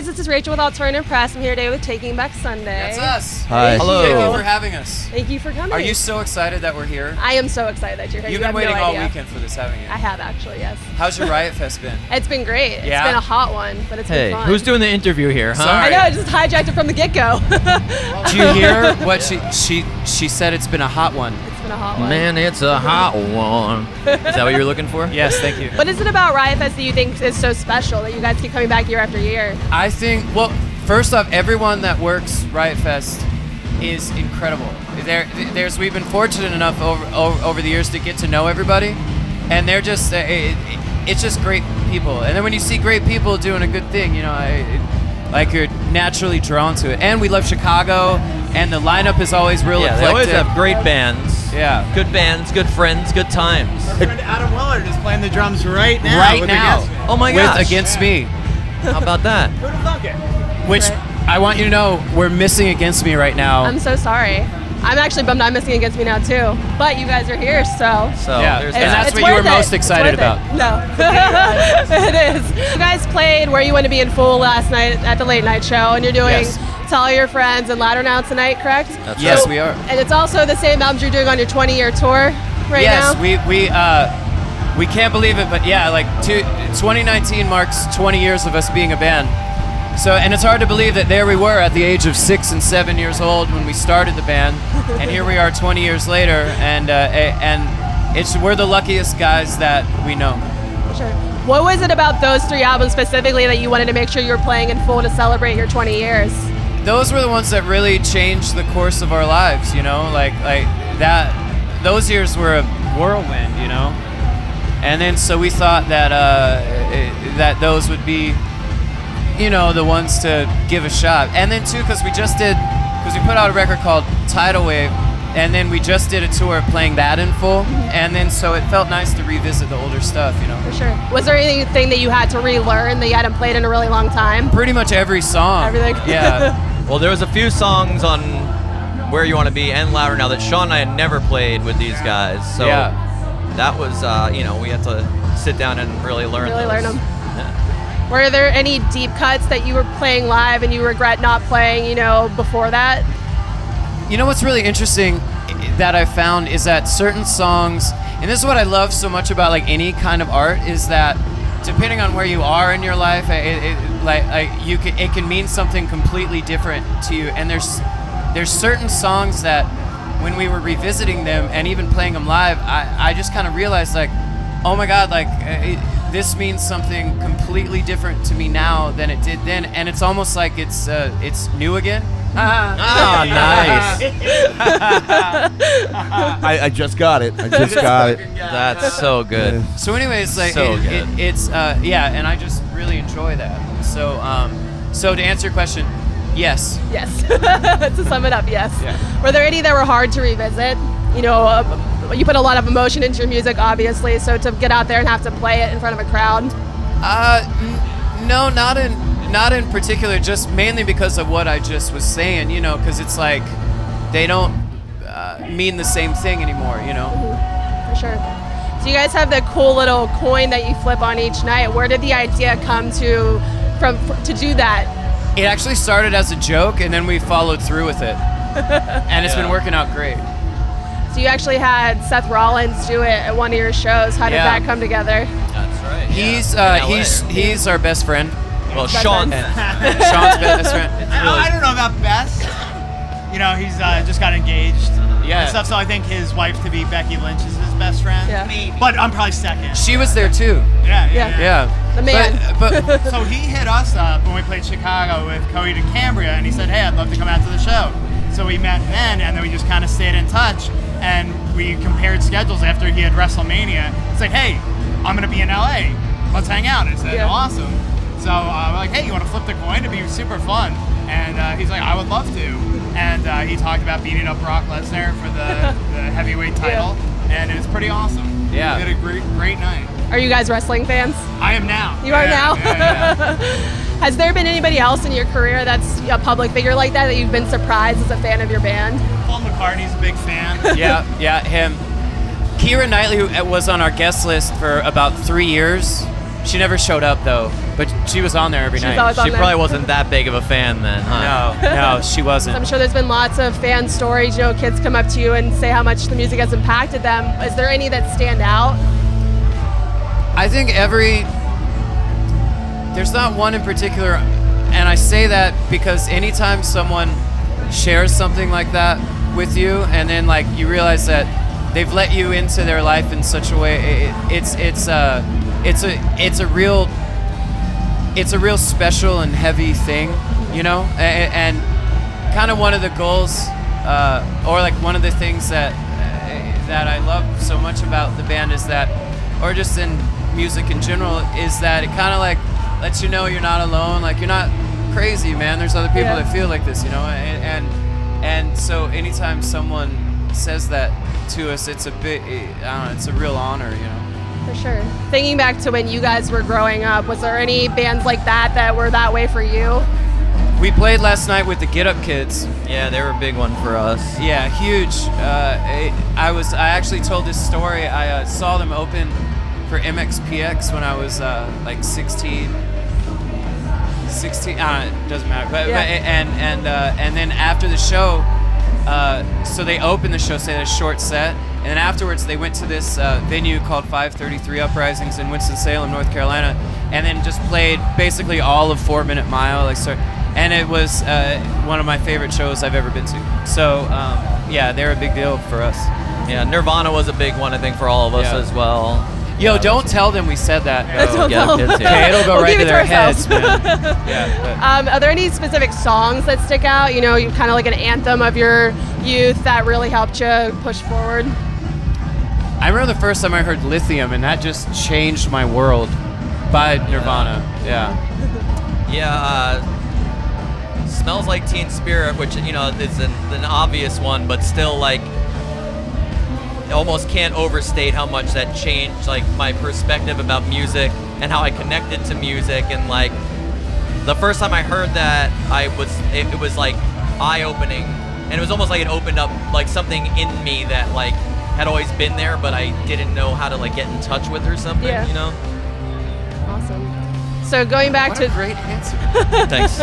guys, this is Rachel with Alternative Press. I'm here today with Taking Back Sunday. That's us. Hi. Hello. Thank you for having us. Thank you for coming. Are you so excited that we're here? I am so excited that you're here. You've You been have no waiting all idea. weekend for this, haven't you? I have actually, yes. How's your Riot Fest been? It's been great. It's Yeah? been a hot one, but it's been fun. Who's doing the interview here, huh? Sorry. I know, I just hijacked it from the get-go. Do you hear what she said? It's been a hot one. It's been a hot one. Man, it's a hot one. Is that what you're looking for? Yes, thank you. What is it about Riot Fest that you think is so special that you guys keep coming back year after year? I think, well, first off, everyone that works Riot Fest is incredible. We've been fortunate enough over the years to get to know everybody, and they're just it's just great people. And then when you see great people doing a good thing, you know, you're naturally drawn to it. And we love Chicago, and the lineup is always real eclectic. They always have great bands. Yeah. Good bands, good friends, good times. Our friend Adam Lazzara is playing the drums right now. Right with now. Against Me. Oh my gosh. With Against Me. How about that? Who'd have thunk it? Which I want you to know, we're missing Against Me right now. I'm so sorry. I'm actually bummed I'm missing Against Me now too. But you guys are here, so. So Yeah. there's And that. that's It's what you were worth it. most excited It's worth about. it. No. It is. You guys played Where You Want to Be in Full last night at the late night show, and you're doing Yes. Tell Your Friends and Louder Now tonight, correct? That's Yes, right. we are. And it's also the same albums you're doing on your 20-year tour right Yes, now? we can't believe it, but yeah, 2019 marks 20 years of us being a band. So, and it's hard to believe that there we were at the age of 6 and 7 years old when we started the band, and here we are 20 years later, and we're the luckiest guys that we know. Sure. What was it about those 3 albums specifically that you wanted to make sure you were playing in full to celebrate your 20 years? Those were the ones that really changed the course of our lives, you know, like that. Those years were a whirlwind, you know, and then so we thought that that those would be, you know, the ones to give a shot. And then too, because we put out a record called Tidal Wave, and then we just did a tour playing that in full, and then so it felt nice to revisit the older stuff, you know. For sure. Was there anything that you had to relearn that you hadn't played in a really long time? Pretty much every song. Everything. Yeah. Well, there was a few songs on Where You Want to Be and Louder Now that Sean and I had never played with these guys. So Yeah. that was, we had to sit down and really learn Really those. learn them. Yeah. Were there any deep cuts that you were playing live and you regret not playing, you know, before that? You know what's really interesting that I found is that certain songs, and this is what I love so much about like any kind of art, is that depending on where you are in your life, it can mean something completely different to you. And there's certain songs that when we were revisiting them and even playing them live, I just kind of realized like, oh my God, this means something completely different to me now than it did then, and it's almost like it's new again. Ah, nice. I just got it. That's so good. So anyways, like So good. it's and I just really enjoy that. So so to answer your question, yes. Yes. To sum it up, yes. Yeah. Were there any that were hard to revisit? You know, you put a lot of emotion into your music, obviously, so to get out there and have to play it in front of a crowd? No, not in particular, just mainly because of what I just was saying, you know, because it's like they don't mean the same thing anymore, you know. For sure. So you guys have the cool little coin that you flip on each night. Where did the idea come to do that? It actually started as a joke, and then we followed through with it, and it's been working out great. So you actually had Seth Rollins do it at one of your shows. How did Yeah. that come together? That's right. He's our best friend. Well, Best Sean. friends. Sean's best friend. I don't know about best. You know, he's just got engaged. Yeah. And stuff, so I think his wife-to-be, Becky Lynch, is his best friend. Yeah. But I'm probably second. She was there too. Yeah. Yeah. The man. But So he hit us up when we played Chicago with Coheed and Cambria, and he said, hey, I'd love to come out to the show. So we met then, and then we just kind of stayed in touch, and we compared schedules after he had WrestleMania. It's like, hey, I'm going to be in LA. Let's hang out. I said, Yeah. awesome. So we're like, hey, you want to flip the coin? It'd be super fun. And he's like, I would love to. And he talked about beating up Brock Lesnar for the heavyweight title, and it was pretty awesome. Yeah. We had a great night. Are you guys wrestling fans? I am now. You are now? Yeah. Has there been anybody else in your career that's a public figure like that you've been surprised as a fan of your band? Paul McCartney's a big fan. yeah, him. Keira Knightley, who was on our guest list for about 3 years, she never showed up though. But she was on there every She was night. always on She there. probably wasn't that big of a fan then, huh? No, she wasn't. I'm sure there's been lots of fan stories. You know, kids come up to you and say how much the music has impacted them. Is there any that stand out? I think there's not one in particular, and I say that because anytime someone shares something like that with you, and then like you realize that they've let you into their life in such a way, it's a real special and heavy thing, you know, and kind of one of the goals, or like one of the things that I love so much about the band is that, or just in music in general, is that it kind of like lets you know you're not alone, like you're not crazy, man. There's other people that feel like this, you know, and so anytime someone says that to us, it's a bit, I don't know, it's a real honor, you know. For sure. Thinking back to when you guys were growing up, was there any bands like that were that way for you? We played last night with the Get Up Kids. Yeah, they were a big one for us. Yeah, huge. I actually told this story. I saw them open for MXPX when I was like 16. It doesn't matter. But and then after the show, so they opened the show, so they had a short set, and then afterwards they went to this venue called 533 Uprisings in Winston-Salem, North Carolina, and then just played basically all of 4 Minute Mile, and it was one of my favorite shows I've ever been to. So yeah, they're a big deal for us. Yeah, Nirvana was a big one, I think, for all of us as well. Yo, don't tell them we said that. Don't tell them. Okay, it'll go We'll right keep to it to their ourselves. heads, man. Yeah. Are there any specific songs that stick out? You know, you kind of like an anthem of your youth that really helped you push forward? I remember the first time I heard Lithium, and that just changed my world by Nirvana. Yeah. Yeah, Smells Like Teen Spirit, which, you know, is an obvious one, but still, like, almost can't overstate how much that changed, like, my perspective about music and how I connected to music. And, like, the first time I heard that, it was like eye-opening, and it was almost like it opened up like something in me that like had always been there, but I didn't know how to like get in touch with or something. Yeah. You know. Awesome. So going back What to a great answer. Thanks.